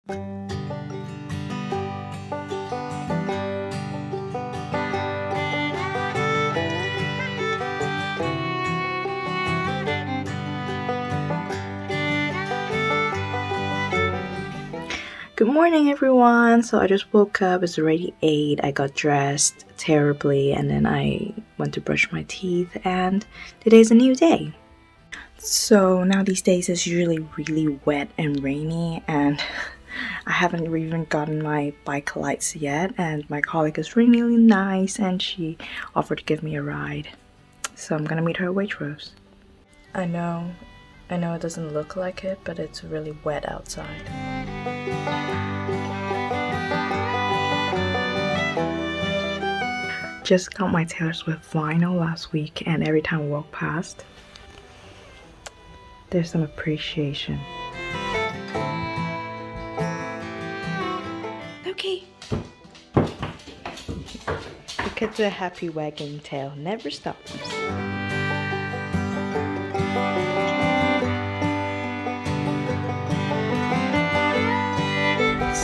Good morning, everyone. So I just woke up. It's already 8. I got dressed terribly and then I went to brush my teeth, and today's a new day. So now these days it's usually really wet and rainy, and I haven't even gotten my bike lights yet, and my colleague is really, really nice and she offered to give me a ride. So I'm gonna meet her at Waitrose. I know it doesn't look like it, but it's really wet outside. Just got my Taylor Swift vinyl last week, and every time I walk past, there's some appreciation. Okay. Look at the happy wagging tail, never stops.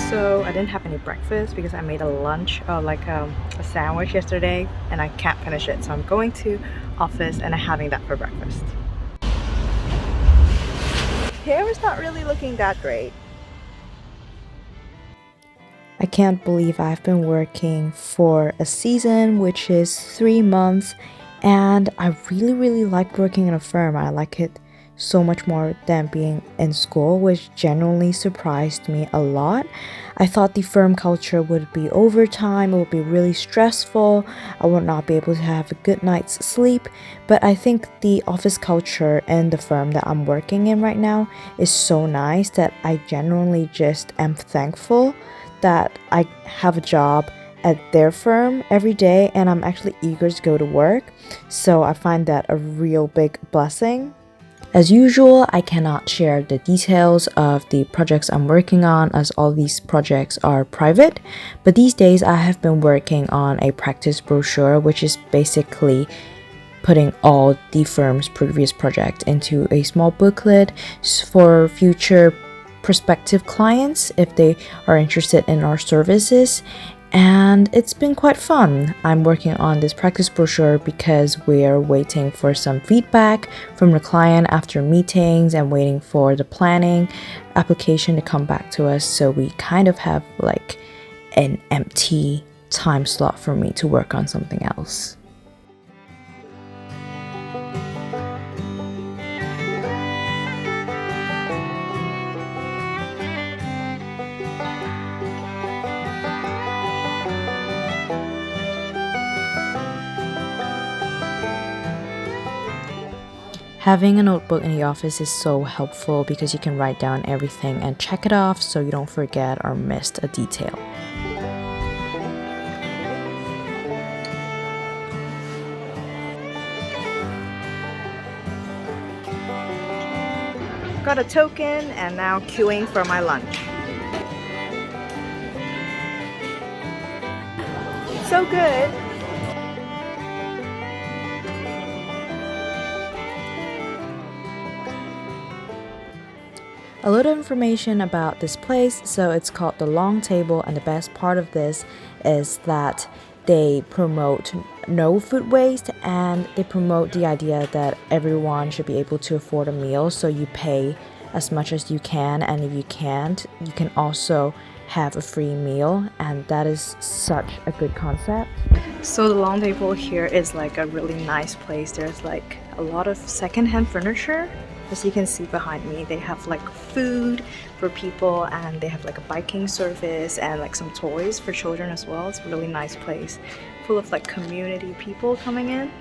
So I didn't have any breakfast because I made a lunch, a sandwich yesterday, and I can't finish it. So I'm going to office and I'm having that for breakfast. Hair is not really looking that great. I can't believe I've been working for a season, which is 3 months, and I really like working in a firm. I like it so much more than being in school, which genuinely surprised me a lot. I thought the firm culture would be overtime, it would be really stressful, I would not be able to have a good night's sleep, but I think the office culture in the firm that I'm working in right now is so nice that I genuinely just am thankful that I have a job at their firm every day, and I'm actually eager to go to work. So I find that a real big blessing. As usual, I cannot share the details of the projects I'm working on as all these projects are private, but these days I have been working on a practice brochure, which is basically putting all the firm's previous project into a small booklet for future prospective clients if they are interested in our services, and it's been quite fun. I'm working on this practice brochure because we're waiting for some feedback from the client after meetings and waiting for the planning application to come back to us, so we kind of have like an empty time slot for me to work on something else. Having a notebook in the office is so helpful because you can write down everything and check it off so you don't forget or miss a detail. Got a token and now queuing for my lunch. So good! A little information about this place. So it's called the Long Table, and the best part of this is that they promote no food waste, and they promote the idea that everyone should be able to afford a meal, so you pay as much as you can, and if you can't, you can also have a free meal, and that is such a good concept. So the Long Table here is like a really nice place. There's like a lot of secondhand furniture. As you can see behind me, they have like food for people, and they have like a biking service and like some toys for children as well. It's a really nice place, full of like community people coming in.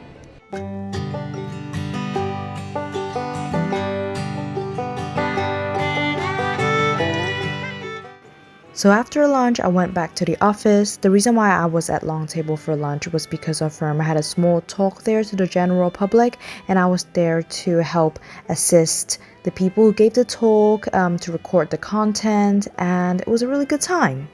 So after lunch, I went back to the office. The reason why I was at Long Table for lunch was because our firm had a small talk there to the general public, and I was there to help assist the people who gave the talk, to record the content, and it was a really good time.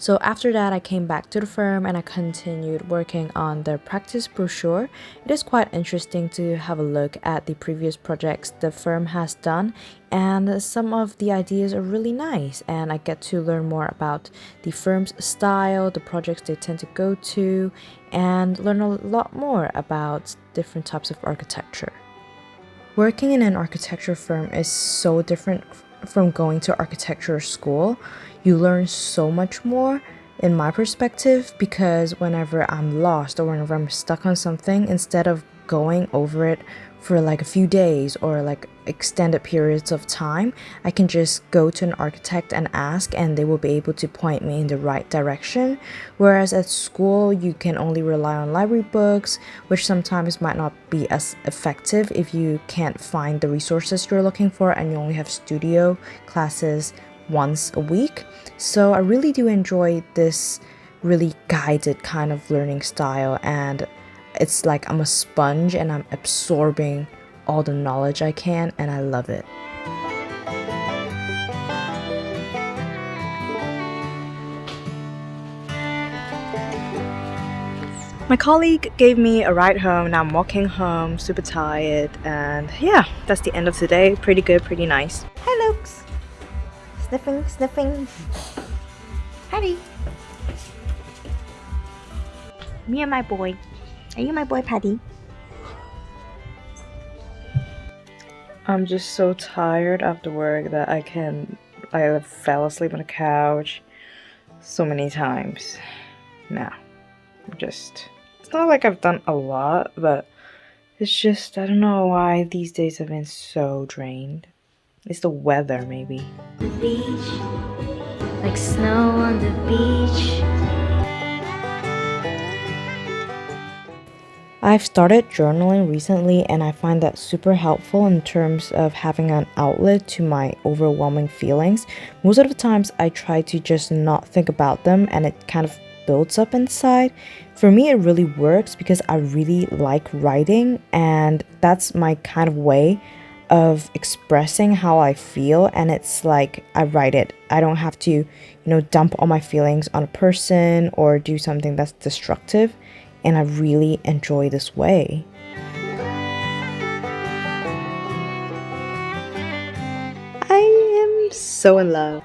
So after that, I came back to the firm and I continued working on the practice brochure. It is quite interesting to have a look at the previous projects the firm has done, and some of the ideas are really nice, and I get to learn more about the firm's style, the projects they tend to go to, and learn a lot more about different types of architecture. Working in an architecture firm is so different from going to architecture school. You learn so much more in my perspective, because whenever I'm lost or whenever I'm stuck on something, instead of going over it for like a few days or like extended periods of time, I can just go to an architect and ask, and they will be able to point me in the right direction. Whereas at school, you can only rely on library books, which sometimes might not be as effective if you can't find the resources you're looking for and you only have studio classes once a week. So I really do enjoy this really guided kind of learning style, and it's like I'm a sponge and I'm absorbing all the knowledge I can, and I love it. My colleague gave me a ride home. Now I'm walking home, super tired, and yeah, that's the end of today. Pretty good, pretty nice. Hi, Lukes. Sniffing, sniffing. Patty. Me and my boy. Are you my boy, Patty? I'm just so tired after work that I fell asleep on the couch so many times. Now, it's not like I've done a lot, but it's just, I don't know why these days have been so drained. It's the weather, maybe. The beach, like snow on the beach. I've started journaling recently, and I find that super helpful in terms of having an outlet to my overwhelming feelings. Most of the times I try to just not think about them, and it kind of builds up inside. For me, it really works because I really like writing, and that's my kind of way of expressing how I feel, and it's like I write it. I don't have to, dump all my feelings on a person or do something that's destructive, and I really enjoy this way. I am so in love.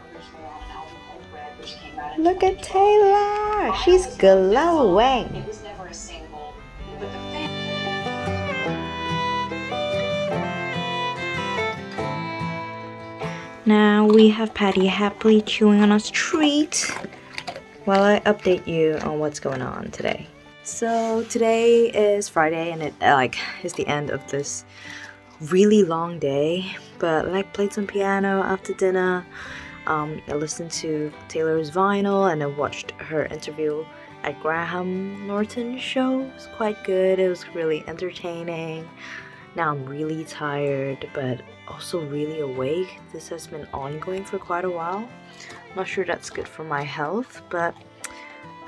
Look at Taylor! She's glowing! Now we have Patty happily chewing on a treat while I update you on what's going on today. So today is Friday, and it is the end of this really long day, but I played some piano after dinner. I listened to Taylor's vinyl and I watched her interview at Graham Norton's show. It was quite good. It was really entertaining. Now I'm really tired, but also really awake. This has been ongoing for quite a while. Not sure that's good for my health, but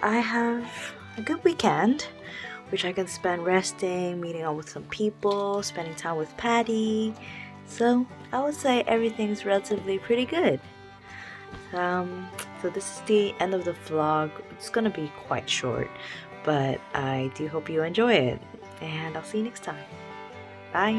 I have a good weekend, which I can spend resting, meeting up with some people, spending time with Patty. So I would say everything's relatively pretty good. So this is the end of the vlog. It's gonna be quite short, but I do hope you enjoy it, and I'll see you next time. Bye.